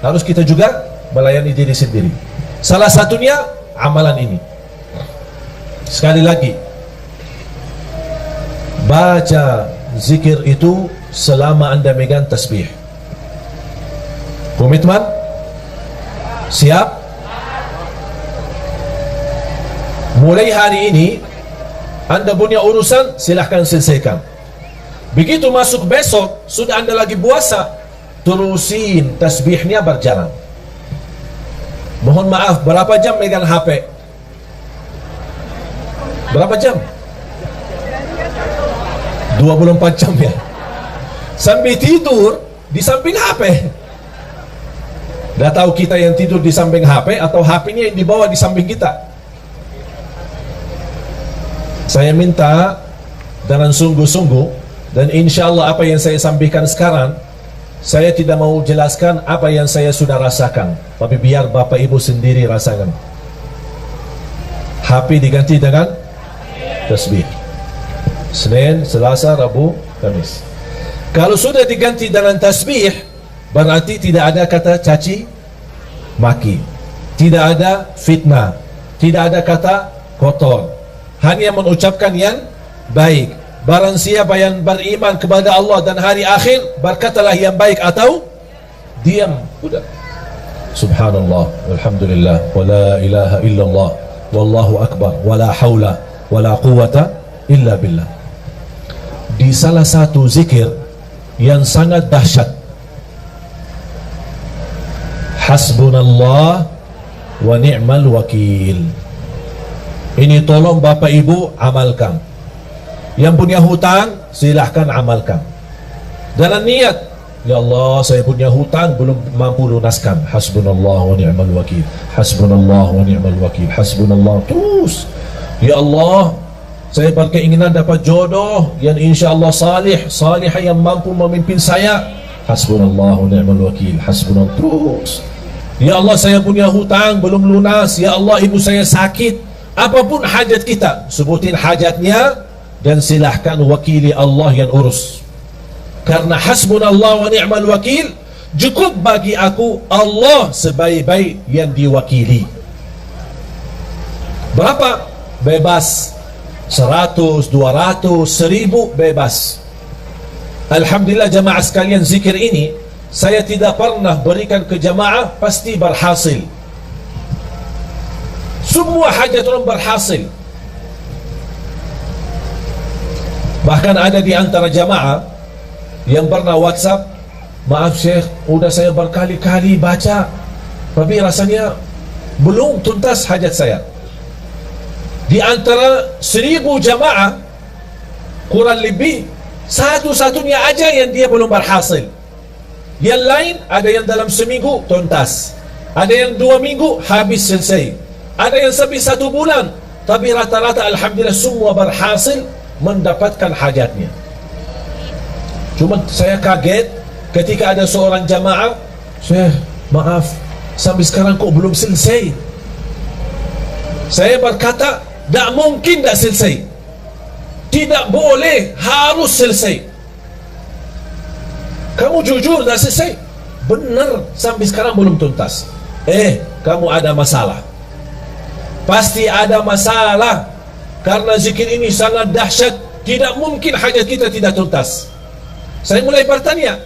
Harus kita juga melayani diri sendiri. Salah satunya amalan ini. Sekali lagi, baca zikir itu selama anda megang tasbih. Komitmen? Siap? Mulai hari ini anda punya urusan, silahkan selesaikan. Begitu masuk besok, sudah anda lagi puasa, terusin tasbihnya berjalan. Mohon maaf, berapa jam megang HP? Berapa jam? 24 jam ya. Sambil tidur di samping HP. Dah tahu kita yang tidur di samping HP atau HP-nya yang dibawa di samping kita. Saya minta dengan sungguh-sungguh, dan insya Allah apa yang saya sampaikan sekarang, saya tidak mau jelaskan apa yang saya sudah rasakan, tapi biar Bapak Ibu sendiri rasakan. HP diganti dengan tasbih. Senin, Selasa, Rabu, Kamis. Kalau sudah diganti dengan tasbih, berarti tidak ada kata caci maki, tidak ada fitnah, tidak ada kata kotor, hanya mengucapkan yang baik. Barang siapa yang beriman kepada Allah dan hari akhir, berkatalah yang baik atau diam. Sudah. Subhanallah, alhamdulillah, wa la ilaha illallah, wallahu akbar, wa la hawla wa la quwata illa billah. Di salah satu zikir yang sangat dahsyat, hasbunallah wa ni'mal wakil. Ini tolong Bapak Ibu amalkan. Yang punya hutang silahkan amalkan. Dalam niat, ya Allah saya punya hutang belum mampu lunaskan. Hasbunallah wa ni'mal wakil. Hasbunallah wa ni'mal wakil. Hasbunallah. Terus, ya Allah saya berkeinginan dapat jodoh yang insya Allah salihah yang mampu memimpin saya. Hasbunallah wa ni'mal wakil. Hasbunallah. Terus, ya Allah saya punya hutang belum lunas. Ya Allah ibu saya sakit. Apapun hajat kita, sebutin hajatnya dan silahkan wakili Allah yang urus. Karena hasbunallah wa ni'mal wakil, cukup bagi aku Allah sebaik-baik yang diwakili. Berapa? Bebas. 100, 200, 1000 bebas. Alhamdulillah jamaah sekalian, zikir ini saya tidak pernah berikan ke jamaah pasti berhasil. Semua hajat orang berhasil. Bahkan ada di antara jamaah yang pernah WhatsApp, maaf Syekh, udah saya berkali-kali baca tapi rasanya belum tuntas hajat saya. Di antara 1000 jamaah kurang lebih satu-satunya aja yang dia belum berhasil. Yang lain ada yang dalam seminggu tuntas, ada yang 2 minggu habis selesai, ada yang sampai 1 bulan. Tapi rata-rata alhamdulillah semua berhasil mendapatkan hajatnya. Cuma saya kaget ketika ada seorang jamaah, Syekh maaf sampai sekarang kok belum selesai. Saya berkata, tak mungkin tak selesai, tidak boleh, harus selesai. Kamu jujur tak selesai? Benar, sampai sekarang belum tuntas. Kamu ada masalah, pasti ada masalah. Karena zikir ini sangat dahsyat, tidak mungkin hajat kita tidak tuntas. Saya mulai bertanya,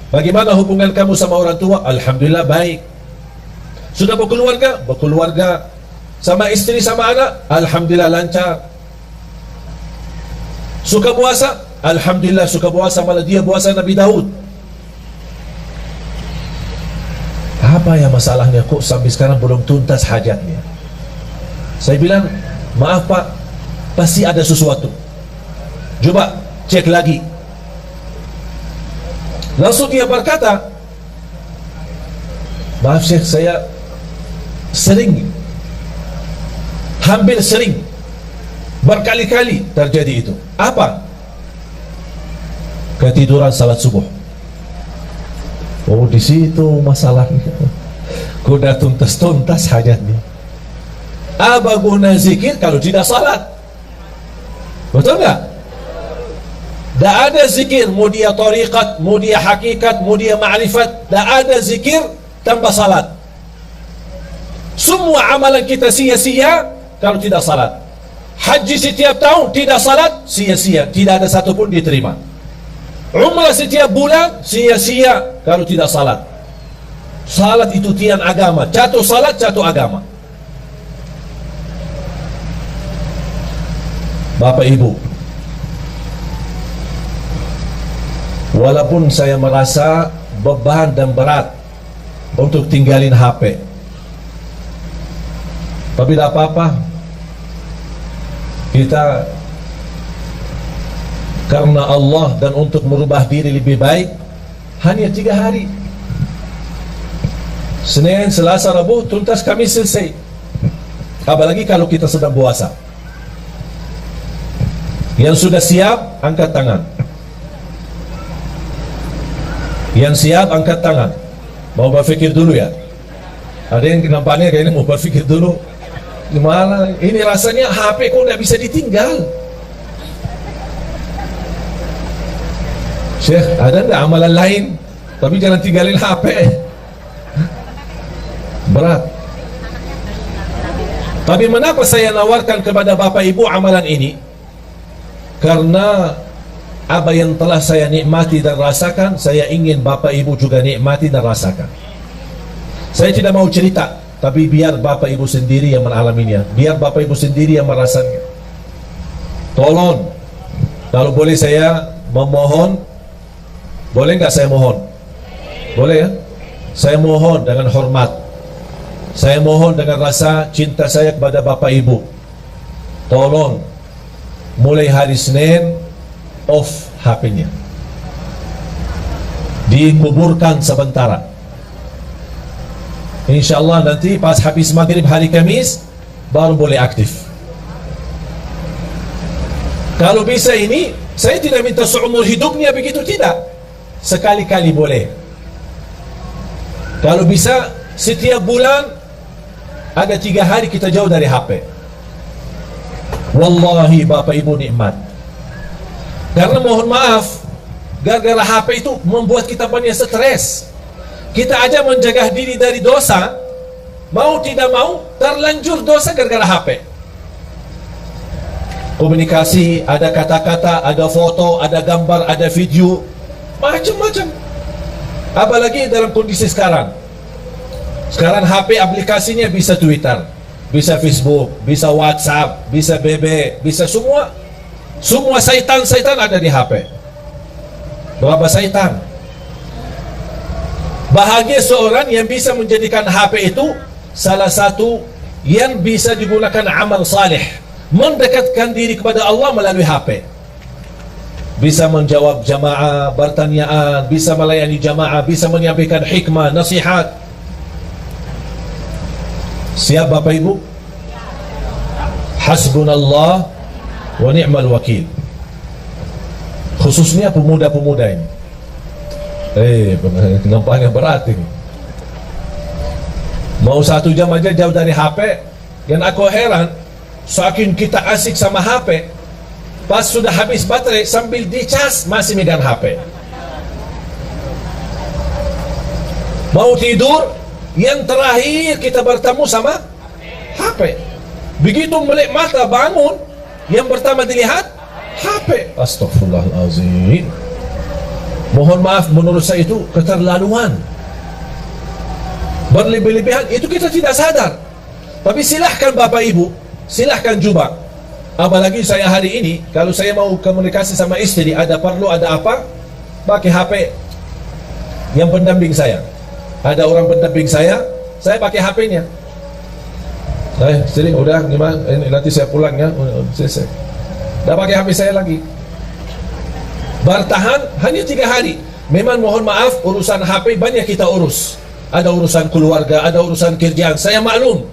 bagaimana hubungan kamu sama orang tua? Alhamdulillah baik. Sudah berkeluarga? Berkeluarga. Sama istri, sama anak? Alhamdulillah lancar. Suka puasa? Alhamdulillah suka puasa, malah dia puasa Nabi Daud. Apa ya masalahnya kok sampai sekarang belum tuntas hajatnya? Saya bilang, maaf Pak, pasti ada sesuatu. Coba cek lagi. Langsung dia berkata, maaf Syekh, saya hampir sering, berkali-kali terjadi itu. Apa? Ketiduran salat subuh. Oh, di situ masalahnya. Kuda tuntas hajatnya. Apa guna zikir kalau tidak salat? Betul nggak? Tak ada zikir, mau dia tariqat, mau dia hakikat, mau dia ma'rifat, tak ada zikir tanpa salat. Semua amalan kita sia-sia kalau tidak salat. Haji setiap tahun tidak salat, sia-sia, tidak ada satupun diterima. Umrah setiap bulan, sia-sia kalau tidak salat. Salat itu tiang agama, jatuh salat, jatuh agama. Bapak Ibu, walaupun saya merasa beban dan berat untuk tinggalin HP, tapi tidak apa-apa. Kita karena Allah dan untuk merubah diri lebih baik, hanya 3 hari. Senin, Selasa, Rabu, tuntas, Kamis selesai. Apalagi kalau kita sedang puasa. Yang sudah siap, angkat tangan. Yang siap, angkat tangan. Mau berpikir dulu ya. Ada yang nampaknya kayaknya mau berpikir dulu. Gimana? Ini rasanya HP kok tidak bisa ditinggal. Syekh, ada tidak amalan lain? Tapi jangan tinggalin HP. Berat. Tapi mengapa saya nawarkan kepada Bapak Ibu amalan ini? Karena apa yang telah saya nikmati dan rasakan, saya ingin Bapak Ibu juga nikmati dan rasakan. Saya tidak mau cerita, tapi biar Bapak Ibu sendiri yang mengalaminya, biar Bapak Ibu sendiri yang merasanya. Tolong, kalau boleh saya memohon, boleh nggak saya mohon? Boleh ya? Saya mohon dengan hormat, saya mohon dengan rasa cinta saya kepada Bapak Ibu. Tolong, mulai hari Senin, off HP-nya, dikuburkan sementara. InsyaAllah nanti pas habis maghrib hari Kamis baru boleh aktif. Kalau bisa ini, saya tidak minta seumur hidupnya begitu, tidak. Sekali-kali boleh. Kalau bisa setiap bulan ada 3 hari kita jauh dari HP. Wallahi Bapak Ibu nikmat. Karena mohon maaf, gara-gara HP itu membuat kita banyak stres. Kita aja menjaga diri dari dosa, mau tidak mau terlanjur dosa gara-gara HP. komunikasi, ada kata-kata, ada foto, ada gambar, ada video, macam-macam. Apalagi dalam kondisi sekarang. Sekarang HP aplikasinya bisa Twitter, bisa Facebook, bisa WhatsApp, bisa BB, bisa semua. Semua syaitan ada di HP. Berapa syaitan? Bahagia seorang yang bisa menjadikan HP itu salah satu yang bisa digunakan amal saleh, mendekatkan diri kepada Allah melalui HP. Bisa menjawab jamaah, bertanyaan, bisa melayani jamaah, bisa menyampaikan hikmah, nasihat. Siap Bapak Ibu? Hasbunallah wa ni'mal wakil. Khususnya pemuda-pemuda ini. Nampaknya berat ini. Mau 1 jam aja jauh dari HP. Dan aku heran, saking kita asik sama HP, pas sudah habis baterai sambil dicas masih megang HP. Mau tidur, yang terakhir kita bertemu sama HP. Begitu melek mata bangun, yang pertama dilihat HP. Astaghfirullahalazim. Mohon maaf, menurut saya itu keterlaluan, berlebih-lebihan. Itu kita tidak sadar. Tapi silahkan Bapak Ibu, silahkan coba. Apalagi saya hari ini, kalau saya mau komunikasi sama istri, ada perlu, ada apa, pakai HP yang pendamping saya. Ada orang pendamping saya pakai HP-nya. Sering udah gimana? Ini nanti saya pulang ya. Selesai. Dah pakai HP saya lagi. Bertahan hanya 3 hari. Memang mohon maaf, urusan HP banyak kita urus. Ada urusan keluarga, ada urusan kerjaan. Saya maklum.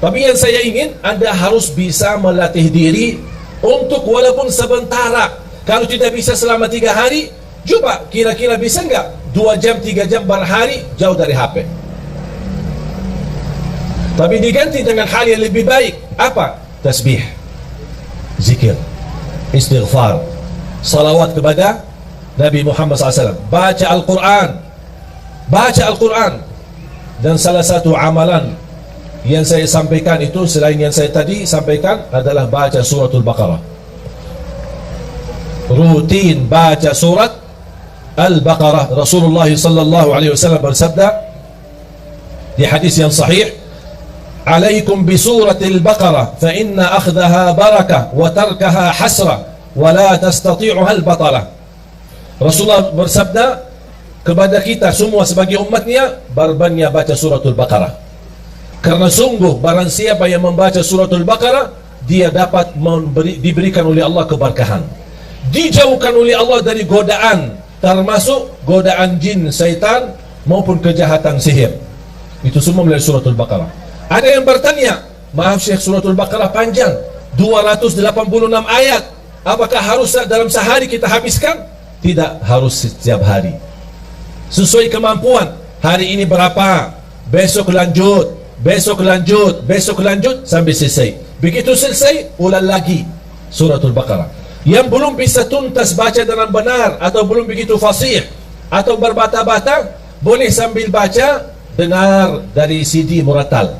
Tapi yang saya ingin, Anda harus bisa melatih diri untuk walaupun sebentar. Kalau tidak bisa selama 3 hari, coba kira-kira bisa enggak 2 jam, 3 jam berhari jauh dari HP. Tapi diganti dengan hal yang lebih baik. Apa? Tasbih, zikir, istighfar, salawat kepada Nabi Muhammad SAW, baca Al-Quran. Baca Al-Quran. Dan salah satu amalan yang saya sampaikan itu, selain yang saya tadi sampaikan, adalah baca suratul Baqarah. Rutin baca surat Al-Baqarah. Rasulullah sallallahu alaihi wasallam bersabda di hadis yang sahih, "Alaikum bi suratil Baqarah fa inna akhdaha barakah wa tarkaha hasrah wa la tastati'uha al-batalah." Rasulullah bersabda kepada kita semua sebagai umatnya, berbanyak baca suratul Baqarah. Karena sungguh barang siapa yang membaca suratul Baqarah, dia dapat diberikan oleh Allah keberkahan, dijauhkan oleh Allah dari godaan, termasuk godaan jin, syaitan maupun kejahatan sihir. Itu semua melalui suratul Baqarah. Ada yang bertanya, maaf Syekh, suratul Baqarah panjang, 286 ayat, apakah harus dalam sehari kita habiskan? Tidak harus setiap hari, sesuai kemampuan. Hari ini berapa, besok lanjut, besok lanjut, besok lanjut sampai selesai. Begitu selesai, ulang lagi suratul Baqarah. Yang belum bisa tuntas baca dengan benar, atau belum begitu fasih, atau berbata-bata, boleh sambil baca dengar dari CD Muratal.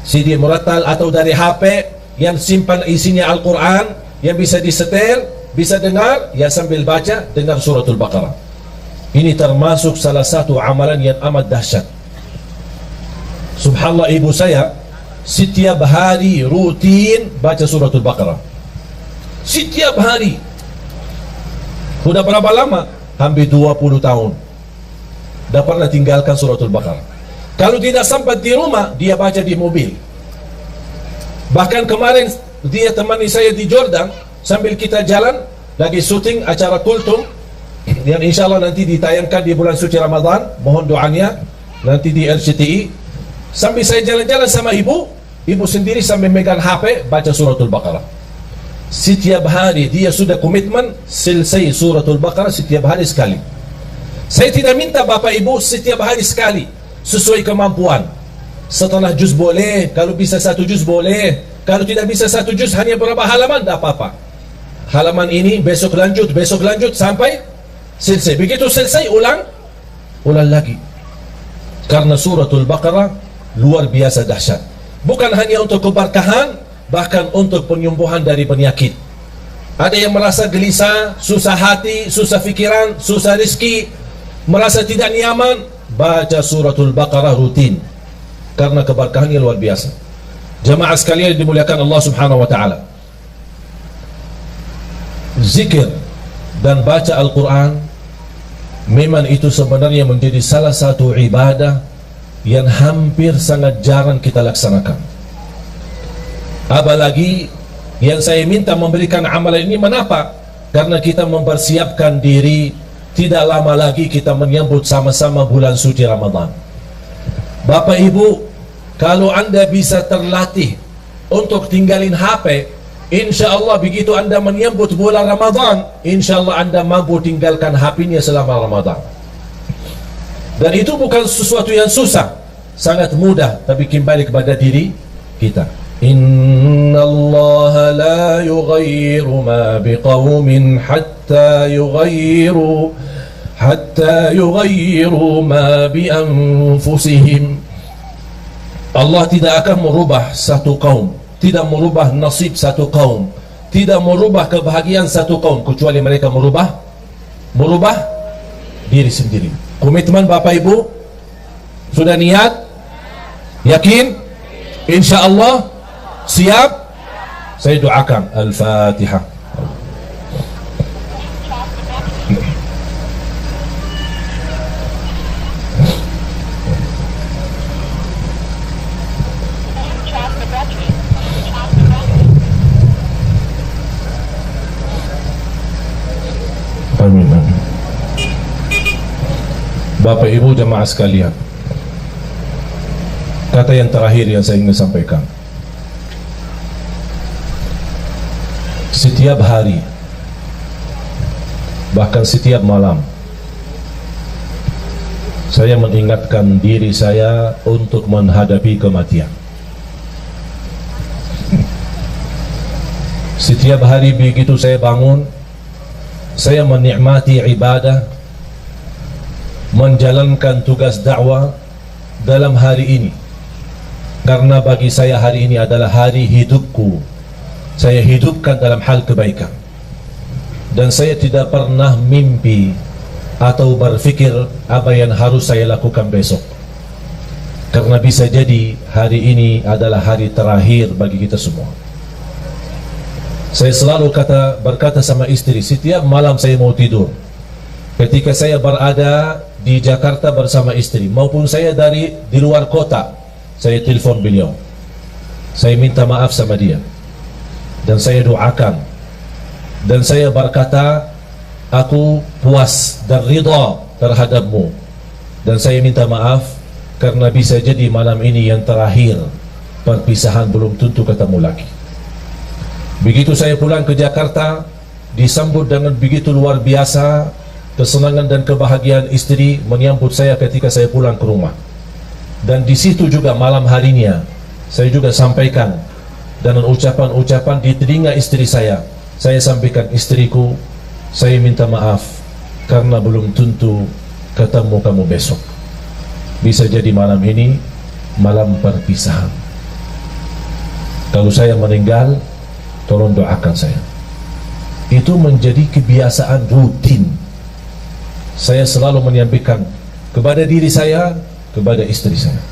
CD Muratal atau dari HP yang simpan isinya Al-Quran, yang bisa disetel, bisa dengar, ya sambil baca, dengar suratul Baqarah. Ini termasuk salah satu amalan yang amat dahsyat. Subhanallah, ibu saya setiap hari rutin baca suratul Baqarah. Setiap hari. Sudah berapa lama? Hampir 20 tahun. Dah pernah tinggalkan suratul Baqarah. Kalau tidak sempat di rumah, dia baca di mobil. Bahkan kemarin dia temani saya di Jordan, sambil kita jalan lagi syuting acara Kultum yang insya Allah nanti ditayangkan di bulan suci Ramadan. Mohon doanya nanti di RCTI. Sambil saya jalan-jalan sama ibu sendiri sambil megang HP baca suratul Baqarah. Setiap hari dia sudah komitmen selesai suratul Baqarah setiap hari sekali. Saya tidak minta Bapak Ibu setiap hari sekali, sesuai kemampuan. Setelah juz boleh, kalau bisa 1 juz boleh, kalau tidak bisa 1 juz hanya berapa halaman, tidak apa-apa. Halaman ini besok lanjut sampai selesai. Begitu selesai ulang lagi. Karena suratul Baqarah luar biasa dahsyat. Bukan hanya untuk keberkahan, bahkan untuk penyembuhan dari penyakit. Ada yang merasa gelisah, susah hati, susah fikiran, susah rezeki, merasa tidak nyaman, baca suratul Baqarah rutin, karena keberkahannya luar biasa. Jamaah sekalian dimuliakan Allah Subhanahu wa taala, zikir dan baca Al-Quran memang itu sebenarnya menjadi salah satu ibadah yang hampir sangat jarang kita laksanakan. Apalagi yang saya minta memberikan amalan ini, kenapa? Karena kita mempersiapkan diri, tidak lama lagi kita menyambut sama-sama bulan suci Ramadan. Bapak Ibu, kalau Anda bisa terlatih untuk tinggalin HP, insya Allah begitu Anda menyambut bulan Ramadan, insya Allah Anda mampu tinggalkan HP-nya selama Ramadan. Dan itu bukan sesuatu yang susah, sangat mudah, tapi kembali kepada diri kita. Inna Allah la yughayyiru ma biqawmin hatta yughayyiru ma bi anfusihim. Allah tidak akan merubah satu kaum, tidak merubah nasib satu kaum, tidak merubah kebahagiaan satu kaum, kecuali mereka merubah diri sendiri. Komitmen Bapak Ibu, sudah niat, yakin, insya Allah, siap. Saya doakan. Al-Fatihah. Amin. Bapak Ibu jemaah sekalian, kata yang terakhir yang saya ingin sampaikan, setiap hari, bahkan setiap malam, saya mengingatkan diri saya untuk menghadapi kematian. Setiap hari begitu saya bangun, saya menikmati ibadah, menjalankan tugas dakwah dalam hari ini, karena bagi saya hari ini adalah hari hidupku. Saya hidupkan dalam hal kebaikan, dan saya tidak pernah mimpi atau berfikir apa yang harus saya lakukan besok, karena bisa jadi hari ini adalah hari terakhir bagi kita semua. Saya selalu berkata sama istri, setiap malam saya mau tidur, ketika saya berada di Jakarta bersama istri, maupun saya di luar kota, saya telepon beliau, saya minta maaf sama dia, dan saya doakan, dan saya berkata, aku puas dan ridha terhadapmu, dan saya minta maaf karena bisa jadi malam ini yang terakhir, perpisahan belum tentu ketemu lagi. Begitu saya pulang ke Jakarta, disambut dengan begitu luar biasa, kesenangan dan kebahagiaan istri menyambut saya ketika saya pulang ke rumah. Dan di situ juga malam harinya saya juga sampaikan dengan ucapan-ucapan di telinga istri saya sampaikan, istriku, saya minta maaf karena belum tentu ketemu kamu besok. Bisa jadi malam ini malam perpisahan. Kalau saya meninggal, tolong doakan saya. Itu menjadi kebiasaan rutin. Saya selalu menyampaikan kepada diri saya, kepada istri saya.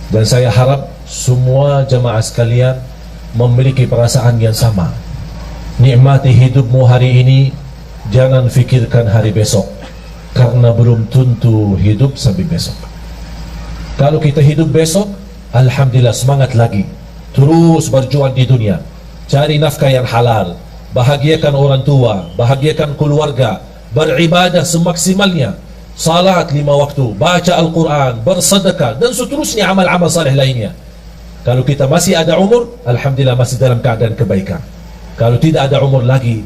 Dan saya harap semua jemaah sekalian memiliki perasaan yang sama. Nikmati hidupmu hari ini, jangan fikirkan hari besok, karena belum tentu hidup sampai besok. Kalau kita hidup besok, alhamdulillah, semangat lagi, terus berjuang di dunia, cari nafkah yang halal, bahagiakan orang tua, bahagiakan keluarga, beribadah semaksimalnya, salat 5 waktu, baca Al-Quran, bersedekah, dan seterusnya amal-amal saleh lainnya. Kalau kita masih ada umur, alhamdulillah masih dalam keadaan kebaikan. Kalau tidak ada umur lagi,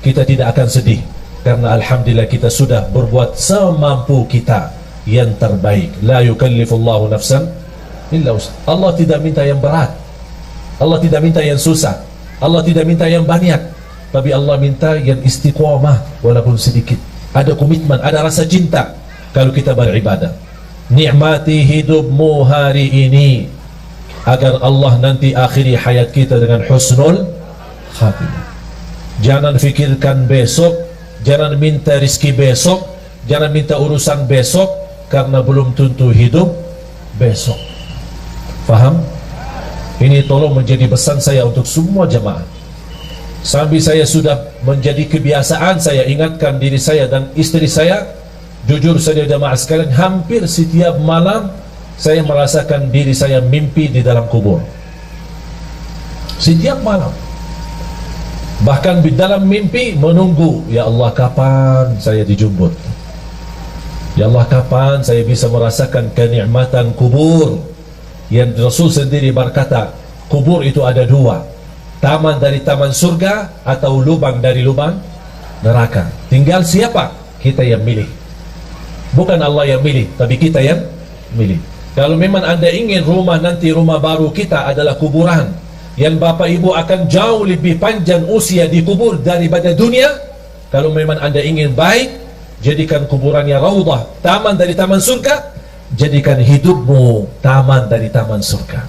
kita tidak akan sedih, karena alhamdulillah kita sudah berbuat semampu kita yang terbaik. La yukallifullahu nafsan illa wus'aha. Allah tidak minta yang berat, Allah tidak minta yang susah, Allah tidak minta yang banyak, tapi Allah minta yang istiqomah walaupun sedikit. Ada komitmen, ada rasa cinta kalau kita beribadah. Nikmati hidupmu hari ini, agar Allah nanti akhiri hayat kita dengan husnul khatimah. Jangan fikirkan besok, jangan minta rizki besok, jangan minta urusan besok, karena belum tentu hidup besok. Faham? Ini tolong menjadi pesan saya untuk semua jemaah. Sambil saya sudah menjadi kebiasaan, saya ingatkan diri saya dan istri saya. Jujur saja jemaah sekalian, hampir setiap malam saya merasakan diri saya mimpi di dalam kubur. Setiap malam. Bahkan di dalam mimpi menunggu, ya Allah kapan saya dijemput, ya Allah kapan saya bisa merasakan kenikmatan kubur. Yang Rasul sendiri berkata, kubur itu ada dua, taman dari taman surga atau lubang dari lubang neraka. Tinggal siapa? Kita yang milih. Bukan Allah yang milih, tapi kita yang milih. Kalau memang Anda ingin rumah nanti, rumah baru kita adalah kuburan, yang bapak ibu akan jauh lebih panjang usia di kubur daripada dunia. Kalau memang Anda ingin baik, jadikan kuburannya raudhah, taman dari taman surga. Jadikan hidupmu taman dari taman surga.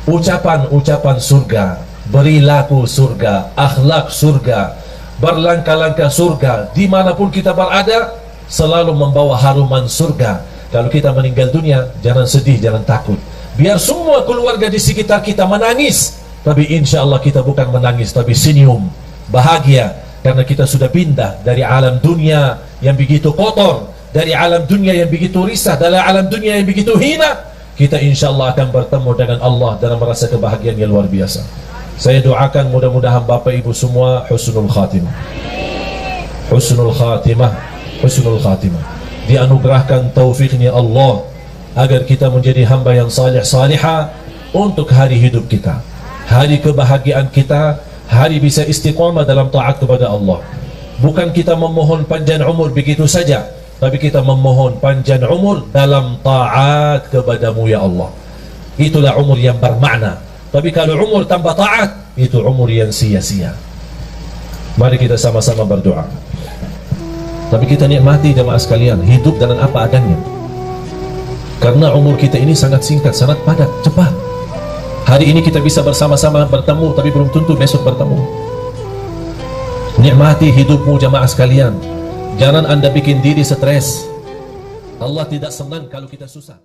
Ucapan-ucapan surga, perilaku surga, akhlak surga, berlangkah-langkah surga, dimanapun kita berada selalu membawa haruman surga. Kalau kita meninggal dunia, jangan sedih, jangan takut. Biar semua keluarga di sekitar kita menangis, tapi insya Allah kita bukan menangis, tapi senyum, bahagia, karena kita sudah pindah dari alam dunia yang begitu kotor, dari alam dunia yang begitu risah, dari alam dunia yang begitu hina. Kita insya Allah akan bertemu dengan Allah dalam merasa kebahagiaan yang luar biasa. Saya doakan mudah-mudahan bapak ibu semua husnul khatimah, husnul khatimah, husnul khatimah. Dianugerahkan taufiknya Allah agar kita menjadi hamba yang salih salihah untuk hari hidup kita, hari kebahagiaan kita, hari bisa istiqamah dalam taat kepada Allah. Bukan kita memohon panjang umur begitu saja, tapi kita memohon panjang umur dalam taat kepadamu ya Allah. Itulah umur yang bermakna. Tapi kalau umur tanpa taat, itu umur yang sia-sia. Mari kita sama-sama berdoa. Tapi kita nikmati jemaah sekalian, hidup dengan apa adanya. Karena umur kita ini sangat singkat, sangat padat, cepat. Hari ini kita bisa bersama-sama bertemu, tapi belum tentu besok bertemu. Nikmati hidupmu jemaah sekalian. Jangan Anda bikin diri stres. Allah tidak senang kalau kita susah.